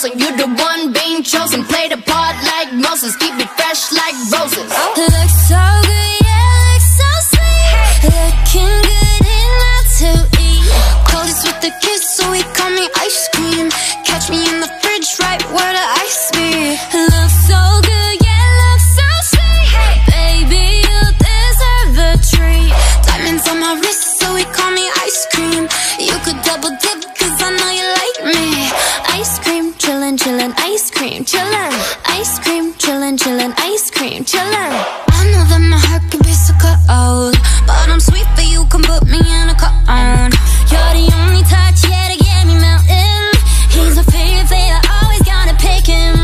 So you're the one being chosen. Play the part like Moses, keep it fresh like roses. Looks so good, yeah, looks so sweet. Looking good enough to eat. Coldest with the kiss, so he call me ice cream. Catch me in the fridge, right where the ice be. Looks so good, yeah, looks so sweet. Baby, you deserve a treat. Diamonds on my wrist, so he call me ice cream. You could double dip, cause I know you like me. Ice cream, chillin', chillin', ice cream, chillin'. Ice cream, chillin', chillin', ice cream, chillin'. I know that my heart can be so cold, but I'm sweet for you, can put me in a cone. You're the only touch, yeah, to get me melting. He's my favorite, always gotta pick him.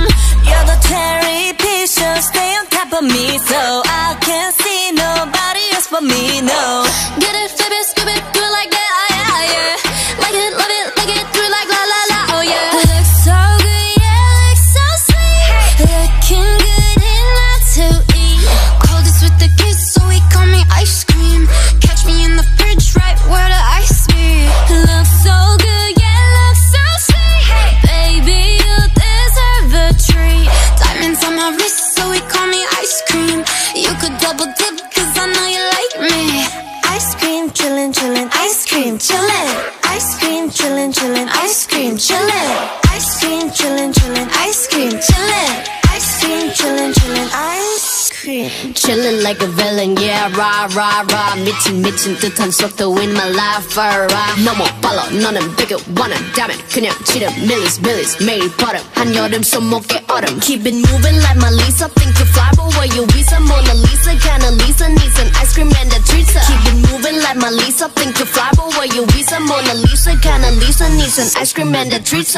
You're the cherry piece, so stay on top of me, so I can't see nobody else but me, no. Get it, flip it, scoop it, do it like that, yeah, yeah. Like it, love it, like it, do it like la la la, oh yeah. Looks so good, yeah, looks so sweet. Looking good enough to eat. Coldest with the kiss, so he call me ice cream. Catch me in the fridge, right where the ice be. Looks so good, yeah, looks so sweet. Baby, you deserve a treat. Diamonds on my wrist, so he call me ice cream. You could double dip, cause I know you like me. Ice cream, chillin', chillin', ice cream, chillin'. Ice cream, chillin', chillin', ice cream, chillin'. Ice cream, chillin', chillin', ice cream, chillin'. Ice cream, chillin', chillin', ice cream. Chillin' like a villain, yeah, rah, rah, rah. 미친 듯한 속도 in my life, rah. 너무 빨라, 너는 bigger, 원한다면 그냥 치름. Millies, 매일 버릇. 한여름 손목에 얼음. Keep it moving like my Lisa. Think you fly, but where you visa? Mona Lisa, kinda Lisa needs an ice cream and a treat. Keep it moving like my Lisa. Think you fly, but where you visa? Mona Lisa, kinda Lisa needs an ice cream and a treat.